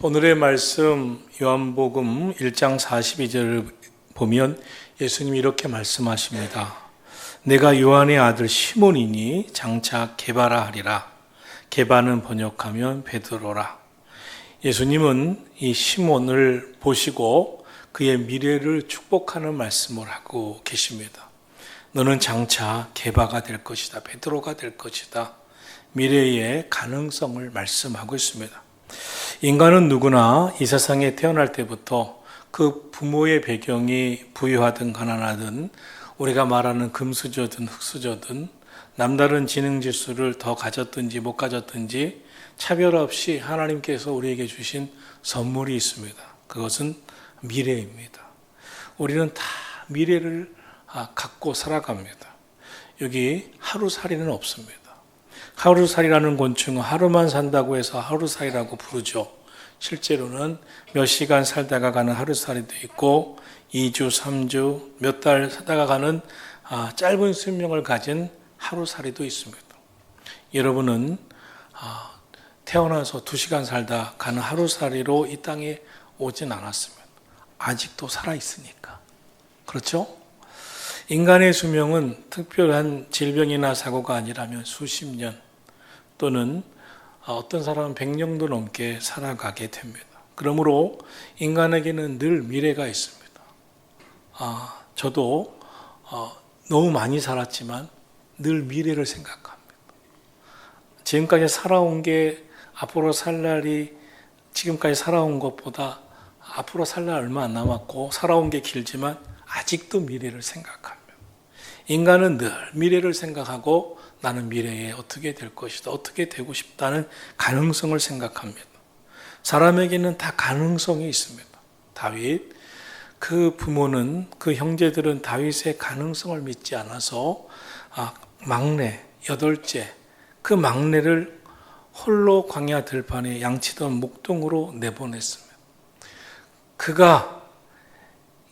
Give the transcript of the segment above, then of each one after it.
오늘의 말씀 요한복음 1장 42절을 보면 예수님이 이렇게 말씀하십니다. 내가 요한의 아들 시몬이니 장차 게바라 하리라. 게바는 번역하면 베드로라. 예수님은 이 시몬을 보시고 그의 미래를 축복하는 말씀을 하고 계십니다. 너는 장차 게바가 될 것이다. 베드로가 될 것이다. 미래의 가능성을 말씀하고 있습니다. 인간은 누구나 이 세상에 태어날 때부터 그 부모의 배경이 부유하든 가난하든 우리가 말하는 금수저든 흙수저든 남다른 지능지수를 더 가졌든지 못 가졌든지 차별 없이 하나님께서 우리에게 주신 선물이 있습니다. 그것은 미래입니다. 우리는 다 미래를 갖고 살아갑니다. 여기 하루살이는 없습니다. 하루살이라는 곤충은 하루만 산다고 해서 하루살이라고 부르죠. 실제로는 몇 시간 살다가 가는 하루살이도 있고 2주, 3주, 몇 달 살다가 가는 짧은 수명을 가진 하루살이도 있습니다. 여러분은 태어나서 2시간 살다 가는 하루살이로 이 땅에 오진 않았습니다. 아직도 살아있으니까. 그렇죠? 인간의 수명은 특별한 질병이나 사고가 아니라면 수십 년 또는 어떤 사람은 100년도 넘게 살아가게 됩니다. 그러므로 인간에게는 늘 미래가 있습니다. 저도 너무 많이 살았지만 늘 미래를 생각합니다. 지금까지 살아온 게 앞으로 살 날이 지금까지 살아온 것보다 앞으로 살 날 얼마 안 남았고 살아온 게 길지만 아직도 미래를 생각합니다. 인간은 늘 미래를 생각하고 나는 미래에 어떻게 될 것이다, 어떻게 되고 싶다는 가능성을 생각합니다. 사람에게는 다 가능성이 있습니다. 다윗, 그 부모는, 그 형제들은 다윗의 가능성을 믿지 않아서 막내, 8째, 그 막내를 홀로 광야 들판에 양치던 목동으로 내보냈습니다. 그가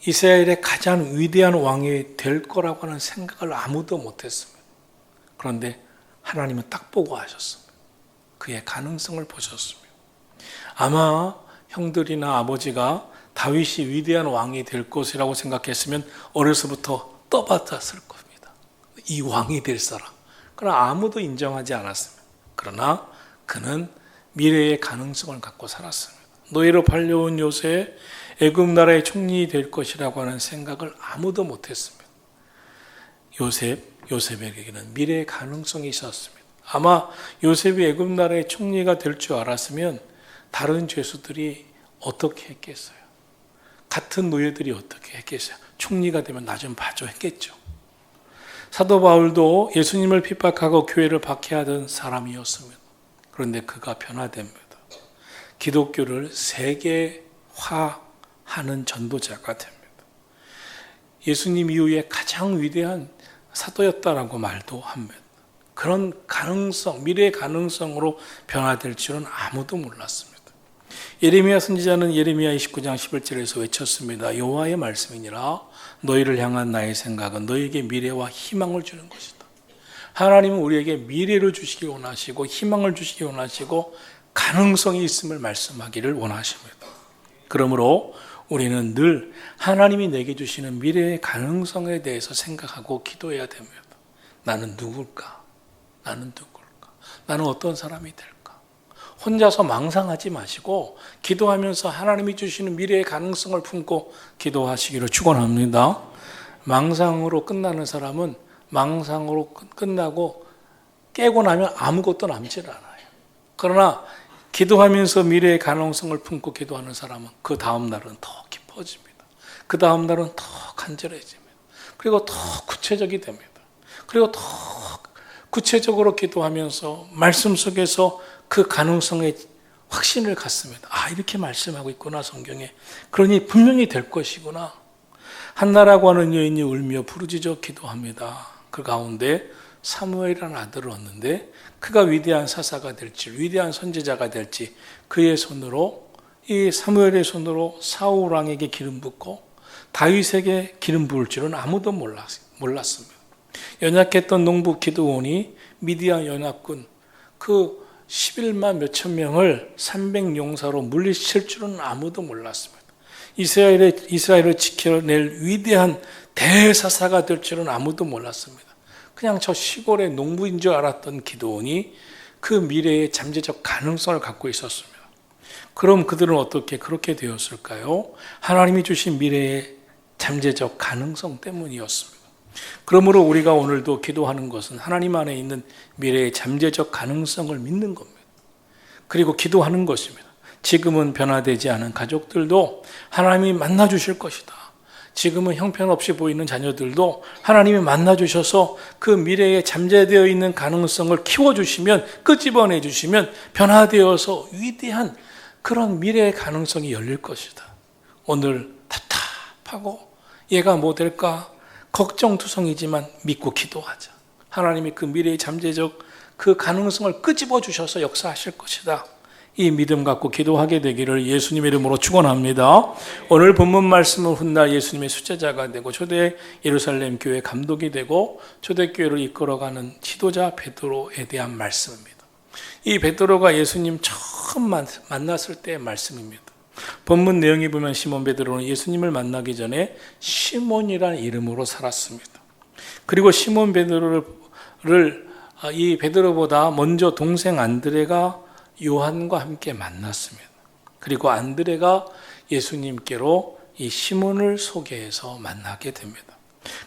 이스라엘의 가장 위대한 왕이 될 거라고 하는 생각을 아무도 못했습니다. 그런데 하나님은 딱 보고 하셨습니다. 그의 가능성을 보셨습니다. 아마 형들이나 아버지가 다윗이 위대한 왕이 될 것이라고 생각했으면 어려서부터 떠받았을 겁니다. 이 왕이 될 사람. 그러나 아무도 인정하지 않았습니다. 그러나 그는 미래의 가능성을 갖고 살았습니다. 노예로 팔려온 요셉, 애굽 나라의 총리 될 것이라고 하는 생각을 아무도 못했습니다. 요셉에게는 미래의 가능성이 있었습니다. 아마 요셉이 애굽 나라의 총리가 될 줄 알았으면 다른 죄수들이 어떻게 했겠어요? 같은 노예들이 어떻게 했겠어요? 총리가 되면 나 좀 봐줘 했겠죠. 사도 바울도 예수님을 핍박하고 교회를 박해하던 사람이었습니다. 그런데 그가 변화됩니다. 기독교를 세계화하는 전도자가 됩니다. 예수님 이후에 가장 위대한 사도였다라고 말도 합니다. 그런 가능성, 미래의 가능성으로 변화될 줄은 아무도 몰랐습니다. 예레미야 선지자는 예레미야 29장 11절에서 외쳤습니다. 여호와의 말씀이니라 너희를 향한 나의 생각은 너희에게 미래와 희망을 주는 것이다. 하나님은 우리에게 미래를 주시기 원하시고 희망을 주시기 원하시고 가능성이 있음을 말씀하기를 원하십니다. 그러므로 우리는 늘 하나님이 내게 주시는 미래의 가능성에 대해서 생각하고 기도해야 됩니다. 나는 누굴까? 나는 누굴까? 나는 어떤 사람이 될까? 혼자서 망상하지 마시고 기도하면서 하나님이 주시는 미래의 가능성을 품고 기도하시기를 축원합니다. 망상으로 끝나는 사람은 망상으로 끝나고 깨고 나면 아무것도 남질 않아요. 그러나 기도하면서 미래의 가능성을 품고 기도하는 사람은 그 다음 날은 더 깊어집니다. 그 다음 날은 더 간절해집니다. 그리고 더 구체적이 됩니다. 그리고 더 구체적으로 기도하면서 말씀 속에서 그 가능성의 확신을 갖습니다. 이렇게 말씀하고 있구나 성경에. 그러니 분명히 될 것이구나. 한나라고 하는 여인이 울며 부르짖어 기도합니다. 그 가운데 사무엘이라는 아들을 얻는데 그가 위대한 사사가 될지 위대한 선지자가 될지 그의 손으로 이 사무엘의 손으로 사울 왕에게 기름 붓고 다윗에게 기름 부을 줄은 아무도 몰랐습니다. 연약했던 농부 기드온이 미디안 연합군 그 11만 몇천 명을 300용사로 물리칠 줄은 아무도 몰랐습니다. 이스라엘을 지켜낼 위대한 대사사가 될 줄은 아무도 몰랐습니다. 그냥 저 시골의 농부인 줄 알았던 기드온이 그 미래의 잠재적 가능성을 갖고 있었습니다. 그럼 그들은 어떻게 그렇게 되었을까요? 하나님이 주신 미래의 잠재적 가능성 때문이었습니다. 그러므로 우리가 오늘도 기도하는 것은 하나님 안에 있는 미래의 잠재적 가능성을 믿는 겁니다. 그리고 기도하는 것입니다. 지금은 변화되지 않은 가족들도 하나님이 만나주실 것이다. 지금은 형편없이 보이는 자녀들도 하나님이 만나주셔서 그 미래에 잠재되어 있는 가능성을 키워주시면, 끄집어내주시면 변화되어서 위대한 그런 미래의 가능성이 열릴 것이다. 오늘 답답하고 얘가 뭐 될까 걱정투성이지만 믿고 기도하자. 하나님이 그 미래의 잠재적 그 가능성을 끄집어 주셔서 역사하실 것이다. 이 믿음 갖고 기도하게 되기를 예수님의 이름으로 축원합니다. 오늘 본문 말씀은 훗날 예수님의 수제자가 되고 초대 예루살렘 교회 감독이 되고 초대교회를 이끌어가는 지도자 베드로에 대한 말씀입니다. 이 베드로가 예수님 처음 만났을 때의 말씀입니다. 본문 내용에 보면 시몬 베드로는 예수님을 만나기 전에 시몬이라는 이름으로 살았습니다. 그리고 시몬 베드로를 이 베드로보다 먼저 동생 안드레가 요한과 함께 만났습니다. 그리고 안드레가 예수님께로 이 시몬을 소개해서 만나게 됩니다.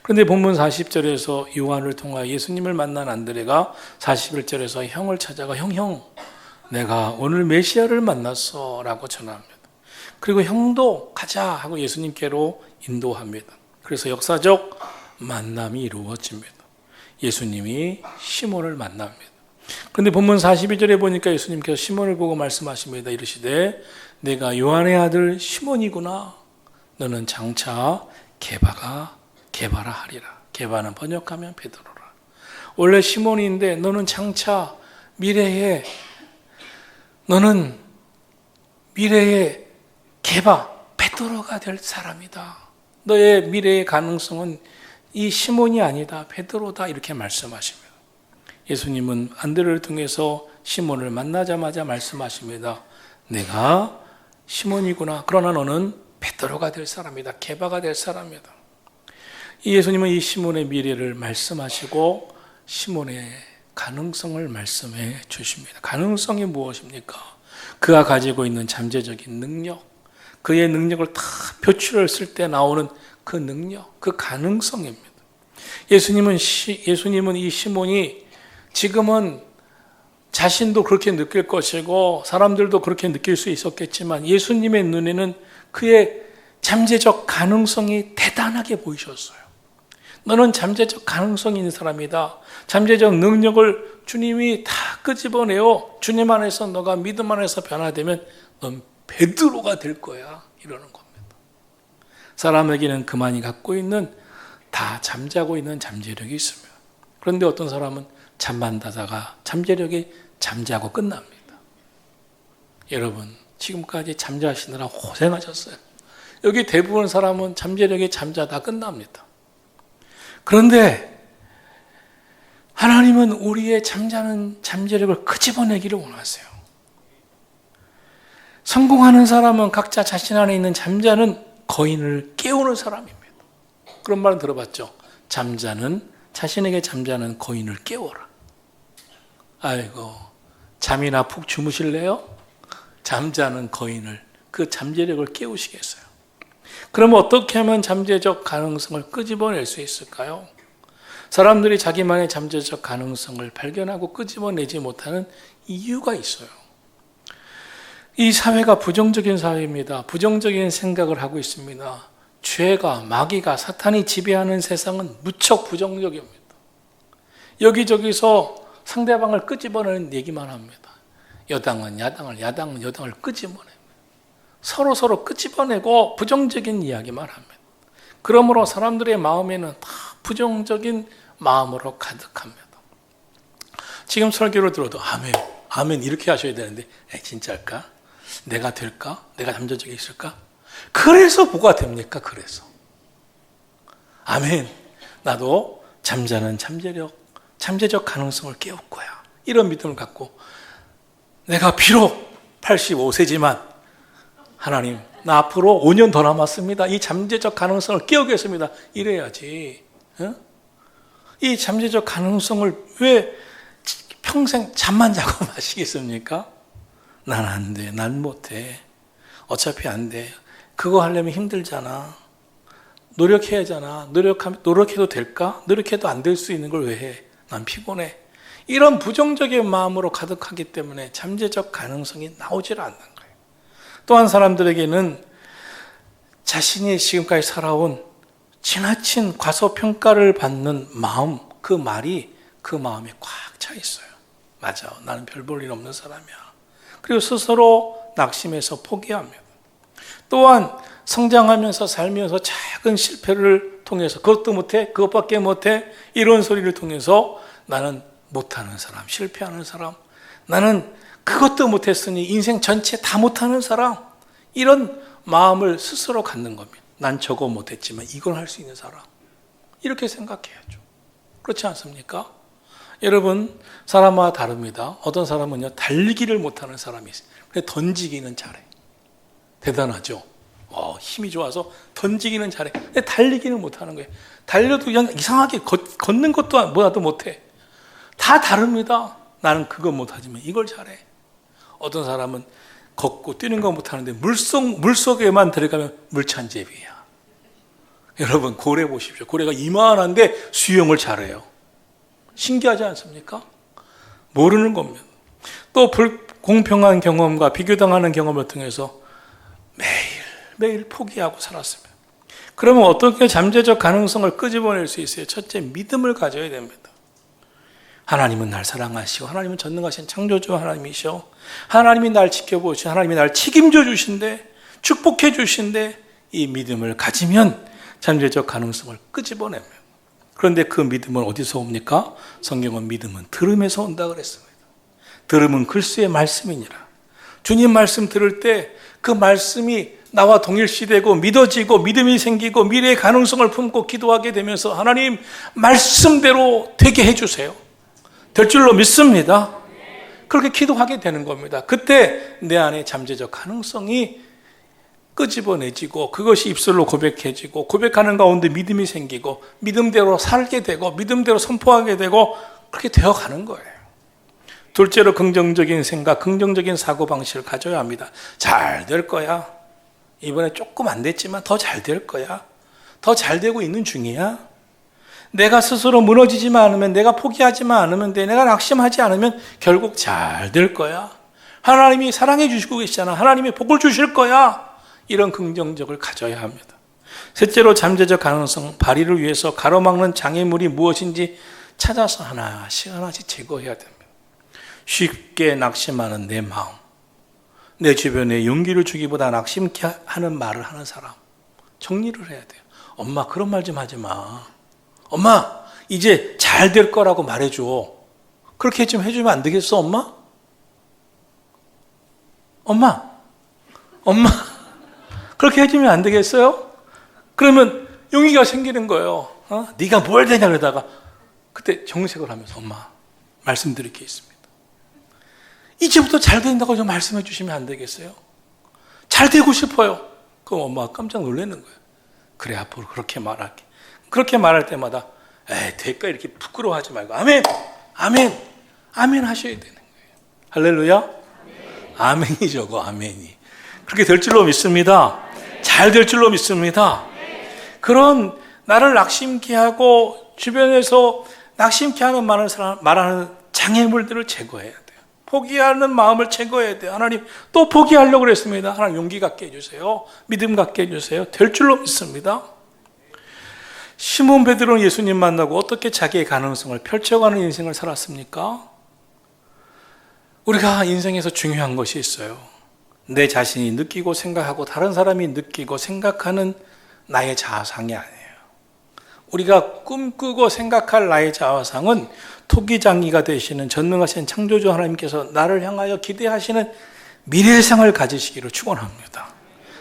그런데 본문 40절에서 요한을 통하여 예수님을 만난 안드레가 41절에서 형을 찾아가 형 내가 오늘 메시아를 만났어 라고 전합니다. 그리고 형도 가자 하고 예수님께로 인도합니다. 그래서 역사적 만남이 이루어집니다. 예수님이 시몬을 만납니다. 그런데 본문 42절에 보니까 예수님께서 시몬을 보고 말씀하십니다. 이르시되 내가 요한의 아들 시몬이구나. 너는 장차 게바라 하리라. 게바는 번역하면 베드로라. 원래 시몬인데 너는 장차 너는 미래의 게바 베드로가 될 사람이다. 너의 미래의 가능성은 이 시몬이 아니다. 베드로다. 이렇게 말씀하십니다. 예수님은 안드레를 통해서 시몬을 만나자마자 말씀하십니다. 내가 시몬이구나. 그러나 너는 베드로가 될 사람이다. 게바가 될 사람이다. 이 예수님은 이 시몬의 미래를 말씀하시고 시몬의 가능성을 말씀해 주십니다. 가능성이 무엇입니까? 그가 가지고 있는 잠재적인 능력, 그의 능력을 다 표출했을 때 나오는 그 능력, 그 가능성입니다. 예수님은 이 시몬이 지금은 자신도 그렇게 느낄 것이고 사람들도 그렇게 느낄 수 있었겠지만 예수님의 눈에는 그의 잠재적 가능성이 대단하게 보이셨어요. 너는 잠재적 가능성이 있는 사람이다. 잠재적 능력을 주님이 다 끄집어내어 주님 안에서 너가 믿음 안에서 변화되면 넌 베드로가 될 거야. 이러는 겁니다. 사람에게는 그만이 갖고 있는 다 잠자고 있는 잠재력이 있습니다. 그런데 어떤 사람은 잠만 자다가 잠재력이 잠자고 끝납니다. 여러분 지금까지 잠자시느라 고생하셨어요. 여기 대부분 사람은 잠재력이 잠자다 끝납니다. 그런데 하나님은 우리의 잠자는 잠재력을 끄집어내기를 원하세요. 성공하는 사람은 각자 자신 안에 있는 잠자는 거인을 깨우는 사람입니다. 그런 말은 들어봤죠? 자신에게 잠자는 거인을 깨워라. 아이고, 잠이나 푹 주무실래요? 잠자는 거인을, 그 잠재력을 깨우시겠어요? 그럼 어떻게 하면 잠재적 가능성을 끄집어낼 수 있을까요? 사람들이 자기만의 잠재적 가능성을 발견하고 끄집어내지 못하는 이유가 있어요. 이 사회가 부정적인 사회입니다. 부정적인 생각을 하고 있습니다. 죄가, 마귀가, 사탄이 지배하는 세상은 무척 부정적입니다. 여기저기서 상대방을 끄집어내는 얘기만 합니다. 여당은 야당을, 야당은 여당을 끄집어냅니다. 서로 끄집어내고 부정적인 이야기만 합니다. 그러므로 사람들의 마음에는 다 부정적인 마음으로 가득합니다. 지금 설교를 들어도 아멘 이렇게 하셔야 되는데 진짜일까? 내가 될까? 내가 잠재적이 있을까? 그래서 뭐가 됩니까? 그래서 아멘, 나도 잠자는 잠재적 가능성을 깨울 거야. 이런 믿음을 갖고 내가 비록 85세지만 하나님, 나 앞으로 5년 더 남았습니다. 이 잠재적 가능성을 깨우겠습니다. 이래야지. 어? 이 잠재적 가능성을 왜 평생 잠만 자고 마시겠습니까? 난 안 돼. 난 못해. 어차피 안 돼. 그거 하려면 힘들잖아. 노력해야 하잖아. 노력해도 될까? 노력해도 안 될 수 있는 걸 왜 해? 난 피곤해. 이런 부정적인 마음으로 가득하기 때문에 잠재적 가능성이 나오질 않는 거예요. 또한 사람들에게는 자신이 지금까지 살아온 지나친 과소평가를 받는 마음, 그 말이 그 마음에 꽉 차 있어요. 맞아, 나는 별 볼 일 없는 사람이야. 그리고 스스로 낙심해서 포기합니다. 또한 성장하면서 살면서 작은 실패를 통해서 그것도 못해, 그것밖에 못해, 이런 소리를 통해서 나는 못하는 사람, 실패하는 사람, 나는 그것도 못했으니 인생 전체 다 못하는 사람, 이런 마음을 스스로 갖는 겁니다. 난 저거 못했지만 이걸 할 수 있는 사람, 이렇게 생각해야죠. 그렇지 않습니까? 여러분, 사람마다 다릅니다. 어떤 사람은요, 달리기를 못하는 사람이 있어요. 근데 던지기는 잘해. 대단하죠? 힘이 좋아서 던지기는 잘해. 근데 달리기는 못하는 거예요. 달려도 그냥 이상하게 걷는 것도 뭐라도 못해. 다 다릅니다. 나는 그거 못하지만 이걸 잘해. 어떤 사람은 걷고 뛰는 거 못하는데 물속에만 들어가면 물찬제비야. 여러분, 고래 보십시오. 고래가 이만한데 수영을 잘해요. 신기하지 않습니까? 모르는 겁니다. 또 불공평한 경험과 비교당하는 경험을 통해서 매일 포기하고 살았습니다. 그러면 어떻게 잠재적 가능성을 끄집어낼 수 있어요? 첫째, 믿음을 가져야 됩니다. 하나님은 날 사랑하시고 하나님은 전능하신 창조주 하나님이시오. 하나님이 날 지켜보시고 하나님이 날 책임져 주신대, 축복해 주신대, 이 믿음을 가지면 잠재적 가능성을 끄집어냅니다. 그런데 그 믿음은 어디서 옵니까? 성경은 믿음은 들음에서 온다 그랬습니다. 들음은 글쎄의 말씀이니라. 주님 말씀 들을 때 그 말씀이 나와 동일시되고 믿어지고 믿음이 생기고 미래의 가능성을 품고 기도하게 되면서 하나님 말씀대로 되게 해주세요. 될 줄로 믿습니다. 그렇게 기도하게 되는 겁니다. 그때 내 안에 잠재적 가능성이 끄집어내지고 그것이 입술로 고백해지고 고백하는 가운데 믿음이 생기고 믿음대로 살게 되고 믿음대로 선포하게 되고 그렇게 되어가는 거예요. 둘째로 긍정적인 생각, 긍정적인 사고방식을 가져야 합니다. 잘 될 거야. 이번에 조금 안 됐지만 더 잘 될 거야. 더 잘 되고 있는 중이야. 내가 스스로 무너지지만 않으면, 내가 포기하지만 않으면 돼. 내가 낙심하지 않으면 결국 잘 될 거야. 하나님이 사랑해 주시고 계시잖아. 하나님이 복을 주실 거야. 이런 긍정적을 가져야 합니다. 셋째로 잠재적 가능성, 발휘를 위해서 가로막는 장애물이 무엇인지 찾아서 하나씩 제거해야 됩니다. 쉽게 낙심하는 내 마음, 내 주변에 용기를 주기보다 낙심케 하는 말을 하는 사람, 정리를 해야 돼요. 엄마, 그런 말 좀 하지 마. 엄마, 이제 잘 될 거라고 말해줘. 그렇게 좀 해주면 안 되겠어, 엄마? 엄마, 그렇게 해주면 안 되겠어요? 그러면 용기가 생기는 거예요. 네가 뭘 되냐 그러다가 그때 정색을 하면서 엄마, 말씀드릴 게 있습니다. 이제부터 잘 된다고 좀 말씀해 주시면 안 되겠어요? 잘 되고 싶어요. 그럼 엄마가 깜짝 놀라는 거예요. 그래, 앞으로 그렇게 말할게. 그렇게 말할 때마다 될까 이렇게 부끄러워하지 말고 아멘 하셔야 되는 거예요. 할렐루야. 아멘이죠. 그 아멘이. 그렇게 될 줄로 믿습니다. 잘 될 줄로 믿습니다. 그런 나를 낙심케 하고 주변에서 낙심케 하는 말하는 장애물들을 제거해야 돼요. 포기하는 마음을 제거해야 돼요. 하나님, 또 포기하려고 그랬습니다. 하나님, 용기 갖게 해주세요. 믿음 갖게 해주세요. 될 줄로 믿습니다. 시몬 베드로는 예수님 만나고 어떻게 자기의 가능성을 펼쳐가는 인생을 살았습니까? 우리가 인생에서 중요한 것이 있어요. 내 자신이 느끼고 생각하고 다른 사람이 느끼고 생각하는 나의 자아상이 아니에요. 우리가 꿈꾸고 생각할 나의 자아상은 토기장이가 되시는 전능하신 창조주 하나님께서 나를 향하여 기대하시는 미래상을 가지시기를 축원합니다.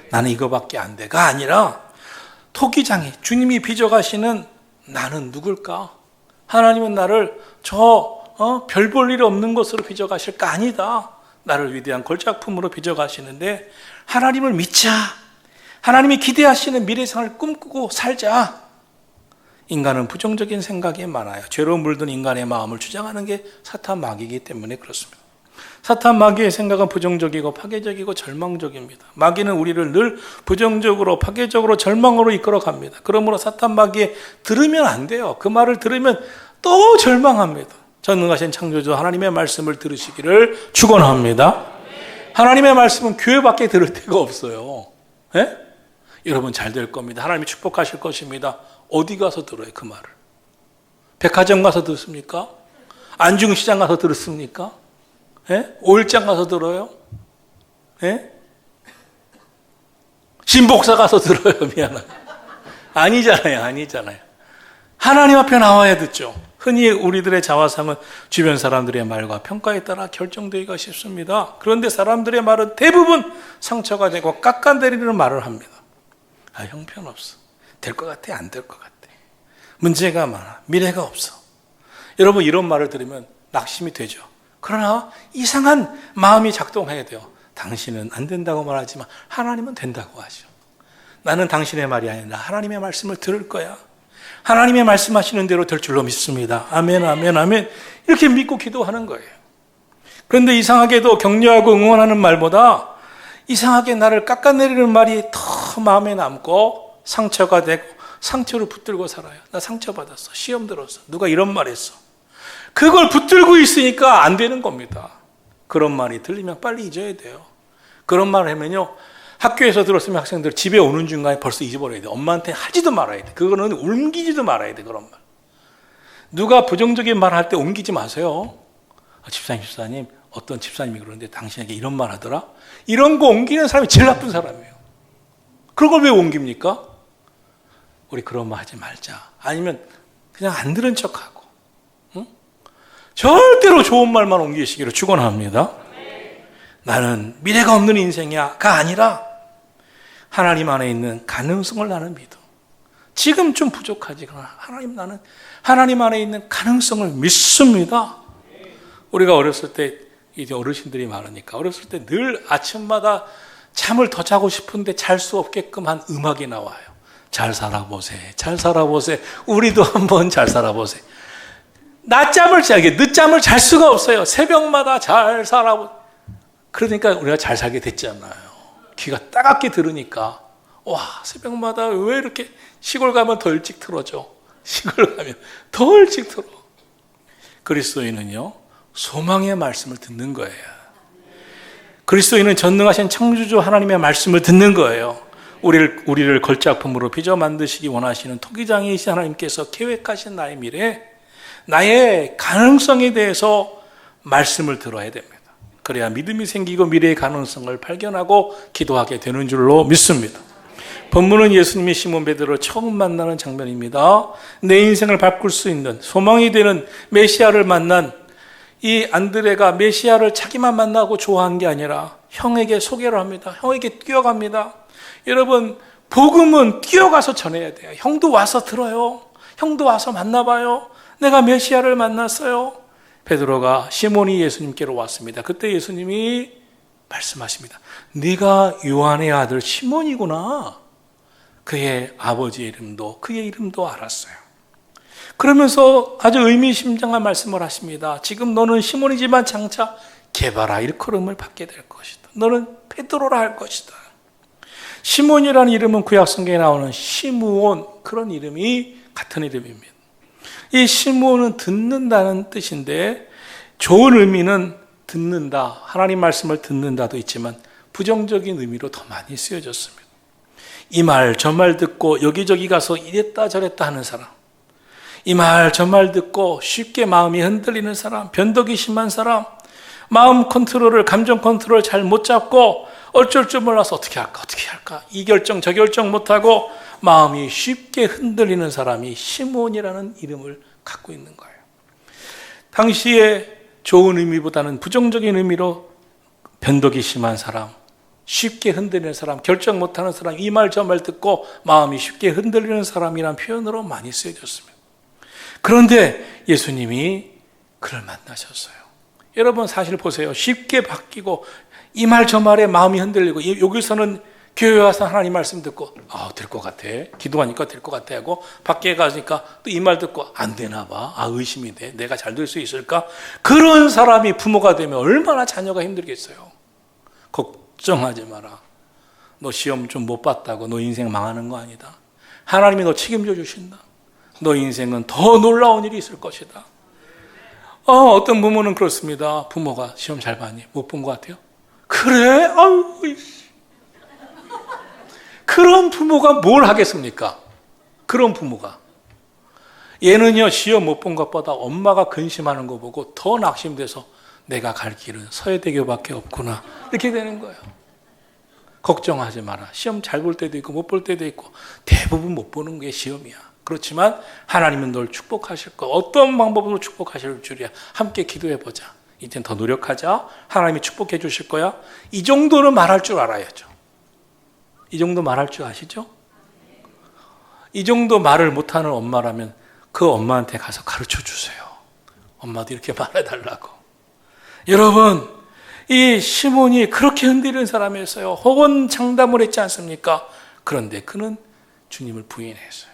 나는 이거밖에 안 돼가 아니라 토기장이, 주님이 빚어가시는 나는 누굴까? 하나님은 나를 별 볼 일 없는 것으로 빚어가실까? 아니다. 나를 위대한 걸작품으로 빚어가시는데 하나님을 믿자. 하나님이 기대하시는 미래상을 꿈꾸고 살자. 인간은 부정적인 생각이 많아요. 죄로 물든 인간의 마음을 주장하는 게 사탄 마귀이기 때문에 그렇습니다. 사탄 마귀의 생각은 부정적이고 파괴적이고 절망적입니다. 마귀는 우리를 늘 부정적으로 파괴적으로 절망으로 이끌어갑니다. 그러므로 사탄 마귀에 들으면 안 돼요. 그 말을 들으면 또 절망합니다. 전능하신 창조주 하나님의 말씀을 들으시기를 축원합니다. 하나님의 말씀은 교회 밖에 들을 데가 없어요. 예? 여러분 잘 될 겁니다. 하나님이 축복하실 것입니다. 어디 가서 들어요 그 말을? 백화점 가서 듣습니까? 안중시장 가서 들었습니까? 예? 오일장 가서 들어요? 예? 신복사 가서 들어요? 미안하다. 아니잖아요. 하나님 앞에 나와야 듣죠. 흔히 우리들의 자화상은 주변 사람들의 말과 평가에 따라 결정되기가 쉽습니다. 그런데 사람들의 말은 대부분 상처가 되고 깎아내리는 말을 합니다. 아, 형편없어. 될 것 같아? 안 될 것 같아. 문제가 많아. 미래가 없어. 여러분 이런 말을 들으면 낙심이 되죠. 그러나 이상한 마음이 작동해야 돼요. 당신은 안 된다고 말하지만 하나님은 된다고 하죠. 나는 당신의 말이 아니라 하나님의 말씀을 들을 거야. 하나님의 말씀하시는 대로 될 줄로 믿습니다. 아멘, 아멘, 아멘. 이렇게 믿고 기도하는 거예요. 그런데 이상하게도 격려하고 응원하는 말보다 이상하게 나를 깎아내리는 말이 더 마음에 남고 상처가 되고 상처를 붙들고 살아요. 나 상처받았어. 시험 들었어. 누가 이런 말 했어. 그걸 붙들고 있으니까 안 되는 겁니다. 그런 말이 들리면 빨리 잊어야 돼요. 그런 말을 하면요. 학교에서 들었으면 학생들 집에 오는 중간에 벌써 잊어버려야 돼. 엄마한테 하지도 말아야 돼. 그거는 옮기지도 말아야 돼. 그런 말. 누가 부정적인 말 할 때 옮기지 마세요. 집사님, 어떤 집사님이 그러는데 당신에게 이런 말 하더라? 이런 거 옮기는 사람이 제일 나쁜 사람이에요. 그런 걸 왜 옮깁니까? 우리 그런 말 하지 말자. 아니면 그냥 안 들은 척하고. 응? 절대로 좋은 말만 옮기시기를 축원합니다. 나는 미래가 없는 인생이야가 아니라 하나님 안에 있는 가능성을 나는 믿어. 지금 좀 부족하지. 그러나 나는 하나님 안에 있는 가능성을 믿습니다. 우리가 어렸을 때 이제 어르신들이 많으니까 어렸을 때 늘 아침마다 잠을 더 자고 싶은데 잘 수 없게끔 한 음악이 나와요. 잘 살아보세. 잘 살아보세. 우리도 한번 잘 살아보세. 낮잠을 자게 늦잠을 잘 수가 없어요. 새벽마다 잘 살아보세. 그러니까 우리가 잘 살게 됐잖아요. 귀가 따갑게 들으니까 와, 새벽마다 왜 이렇게 시골 가면 더 일찍 틀어져. 시골 가면 더 일찍 틀어. 그리스도인은요, 소망의 말씀을 듣는 거예요. 그리스도인은 전능하신 창조주 하나님의 말씀을 듣는 거예요. 우리를 걸작품으로 빚어 만드시기 원하시는 토기장이신 하나님께서 계획하신 나의 미래, 나의 가능성에 대해서 말씀을 들어야 됩니다. 그래야 믿음이 생기고 미래의 가능성을 발견하고 기도하게 되는 줄로 믿습니다. 본문은 예수님이 시몬 베드로를 처음 만나는 장면입니다. 내 인생을 바꿀 수 있는 소망이 되는 메시아를 만난 이 안드레가 메시아를 자기만 만나고 좋아한 게 아니라 형에게 소개를 합니다. 형에게 뛰어갑니다. 여러분, 복음은 뛰어가서 전해야 돼요. 형도 와서 들어요. 형도 와서 만나봐요. 내가 메시아를 만났어요. 베드로가 시몬이 예수님께로 왔습니다. 그때 예수님이 말씀하십니다. 네가 요한의 아들 시몬이구나. 그의 아버지의 이름도 그의 이름도 알았어요. 그러면서 아주 의미심장한 말씀을 하십니다. 지금 너는 시몬이지만 장차 게바라 일컬음을 받게 될 것이다. 너는 베드로라 할 것이다. 시몬이라는 이름은 구약 성경에 나오는 시므온, 그런 이름이 같은 이름입니다. 이 시므온은 듣는다는 뜻인데 좋은 의미는 듣는다, 하나님 말씀을 듣는다도 있지만 부정적인 의미로 더 많이 쓰여졌습니다. 이 말 저 말 듣고 여기저기 가서 이랬다 저랬다 하는 사람, 이 말 저 말 듣고 쉽게 마음이 흔들리는 사람, 변덕이 심한 사람, 마음 컨트롤을, 감정 컨트롤을 잘 못 잡고 어쩔 줄 몰라서 어떻게 할까 이 결정 저 결정 못하고 마음이 쉽게 흔들리는 사람이 시몬이라는 이름을 갖고 있는 거예요. 당시에 좋은 의미보다는 부정적인 의미로 변덕이 심한 사람, 쉽게 흔들리는 사람, 결정 못하는 사람, 이 말 저 말 듣고 마음이 쉽게 흔들리는 사람이라는 표현으로 많이 쓰여졌습니다. 그런데 예수님이 그를 만나셨어요. 여러분 사실 보세요. 쉽게 바뀌고 이 말 저 말에 마음이 흔들리고 여기서는 교회 와서 하나님 말씀 듣고 될 것 같아. 기도하니까 될 것 같아 하고 밖에 가니까 또 이 말 듣고 안 되나 봐. 의심이 돼. 내가 잘 될 수 있을까? 그런 사람이 부모가 되면 얼마나 자녀가 힘들겠어요. 걱정하지 마라. 너 시험 좀 못 봤다고 너 인생 망하는 거 아니다. 하나님이 너 책임져 주신다. 너 인생은 더 놀라운 일이 있을 것이다. 어떤 부모는 그렇습니다. 부모가 시험 잘 봤니? 못 본 것 같아요. 그래? 그런 부모가 뭘 하겠습니까? 그런 부모가. 얘는요, 시험 못 본 것보다 엄마가 근심하는 거 보고 더 낙심돼서 내가 갈 길은 서해대교밖에 없구나. 이렇게 되는 거예요. 걱정하지 마라. 시험 잘 볼 때도 있고 못 볼 때도 있고 대부분 못 보는 게 시험이야. 그렇지만 하나님은 널 축복하실 거. 어떤 방법으로 축복하실 줄이야. 함께 기도해보자. 이젠 더 노력하자. 하나님이 축복해 주실 거야. 이 정도는 말할 줄 알아야죠. 이 정도 말할 줄 아시죠? 이 정도 말을 못하는 엄마라면 그 엄마한테 가서 가르쳐 주세요. 엄마도 이렇게 말해달라고. 여러분, 이 시몬이 그렇게 흔들리는 사람이었어요. 호언 장담을 했지 않습니까? 그런데 그는 주님을 부인했어요.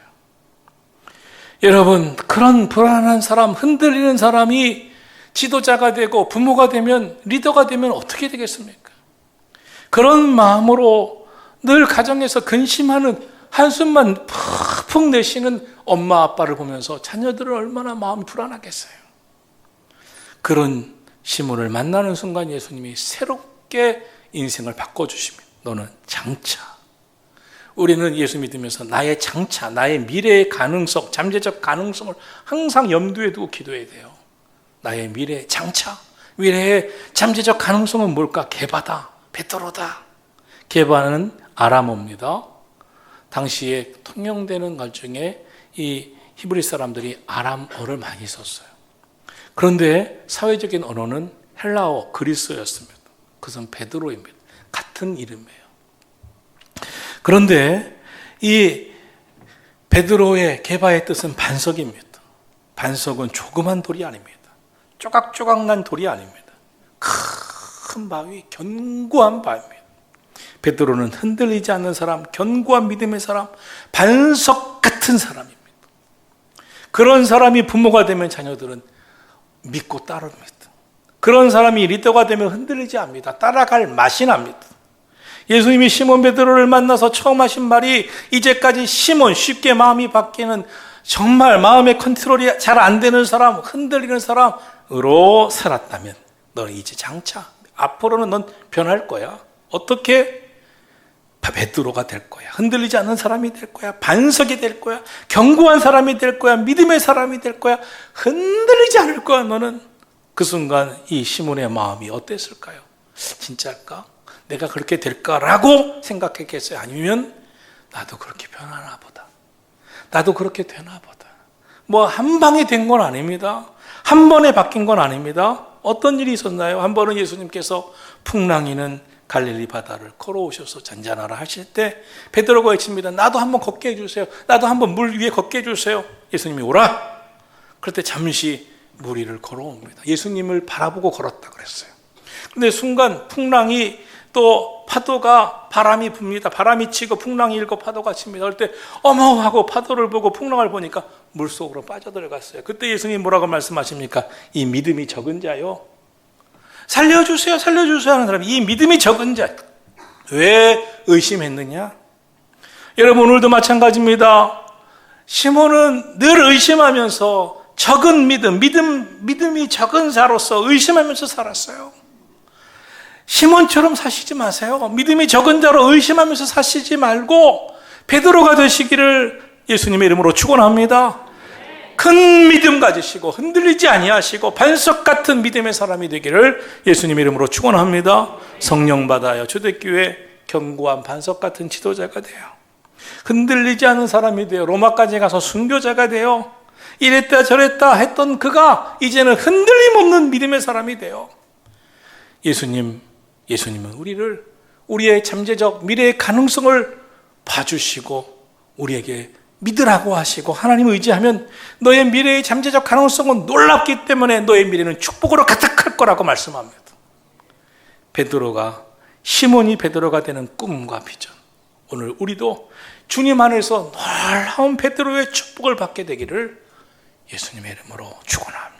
여러분, 그런 불안한 사람, 흔들리는 사람이 지도자가 되고 부모가 되면, 리더가 되면 어떻게 되겠습니까? 그런 마음으로 늘 가정에서 근심하는, 한숨만 푹푹 내쉬는 엄마 아빠를 보면서 자녀들은 얼마나 마음이 불안하겠어요. 그런 시몬을 만나는 순간 예수님이 새롭게 인생을 바꿔주십니다. 너는 장차. 우리는 예수 믿으면서 나의 장차, 나의 미래의 가능성, 잠재적 가능성을 항상 염두에 두고 기도해야 돼요. 나의 미래의 장차, 미래의 잠재적 가능성은 뭘까? 게바다, 베드로다. 게바는 아람어입니다. 당시에 통용되는 것 중에 이 히브리 사람들이 아람어를 많이 썼어요. 그런데 사회적인 언어는 헬라어, 그리스어였습니다. 그것은 베드로입니다. 같은 이름이에요. 그런데 이 베드로의 게바의 뜻은 반석입니다. 반석은 조그만 돌이 아닙니다. 쪼각쪼각 난 돌이 아닙니다. 큰 바위, 견고한 바위입니다. 베드로는 흔들리지 않는 사람, 견고한 믿음의 사람, 반석 같은 사람입니다. 그런 사람이 부모가 되면 자녀들은 믿고 따릅니다. 그런 사람이 리더가 되면 흔들리지 않습니다. 따라갈 맛이 납니다. 예수님이 시몬 베드로를 만나서 처음 하신 말이 이제까지 시몬, 쉽게 마음이 바뀌는, 정말 마음의 컨트롤이 잘 안 되는 사람, 흔들리는 사람으로 살았다면 너는 이제 장차, 앞으로는 넌 변할 거야. 어떻게? 베드로가 될 거야. 흔들리지 않는 사람이 될 거야. 반석이 될 거야. 견고한 사람이 될 거야. 믿음의 사람이 될 거야. 흔들리지 않을 거야. 너는. 그 순간 이 시몬의 마음이 어땠을까요? 진짜일까? 내가 그렇게 될까라고 생각했겠어요? 아니면 나도 그렇게 변하나 보다. 나도 그렇게 되나 보다. 뭐 한 방에 된 건 아닙니다. 한 번에 바뀐 건 아닙니다. 어떤 일이 있었나요? 한 번은 예수님께서 풍랑이는 갈릴리 바다를 걸어오셔서 잔잔하라 하실 때 베드로가 외칩니다. 나도 한번 걷게 해주세요. 나도 한번 물 위에 걷게 해주세요. 예수님이 오라. 그럴 때 잠시 물 위를 걸어옵니다. 예수님을 바라보고 걸었다 그랬어요. 그런데 순간 풍랑이 또 파도가, 바람이 붑니다. 바람이 치고 풍랑이 일고 파도가 칩니다. 그럴 때 어머 하고 파도를 보고 풍랑을 보니까 물속으로 빠져들어갔어요. 그때 예수님 뭐라고 말씀하십니까? 이 믿음이 적은 자요, 살려주세요, 살려주세요 하는 사람이, 이 믿음이 적은 자, 왜 의심했느냐? 여러분, 오늘도 마찬가지입니다. 시몬은 늘 의심하면서 적은 믿음이 적은 자로서 의심하면서 살았어요. 시몬처럼 사시지 마세요. 믿음이 적은 자로 의심하면서 사시지 말고 베드로가 되시기를 예수님의 이름으로 축원합니다. 큰 믿음 가지시고 흔들리지 아니하시고 반석 같은 믿음의 사람이 되기를 예수님의 이름으로 축원합니다. 성령 받아요. 초대교회 견고한 반석 같은 지도자가 돼요. 흔들리지 않은 사람이 돼요. 로마까지 가서 순교자가 돼요. 이랬다 저랬다 했던 그가 이제는 흔들림 없는 믿음의 사람이 돼요. 예수님은 우리의 잠재적 미래의 가능성을 봐주시고 우리에게 믿으라고 하시고, 하나님을 의지하면 너의 미래의 잠재적 가능성은 놀랍기 때문에 너의 미래는 축복으로 가득할 거라고 말씀합니다. 베드로가 시몬이 베드로가 되는 꿈과 비전. 오늘 우리도 주님 안에서 놀라운 베드로의 축복을 받게 되기를 예수님의 이름으로 축원합니다.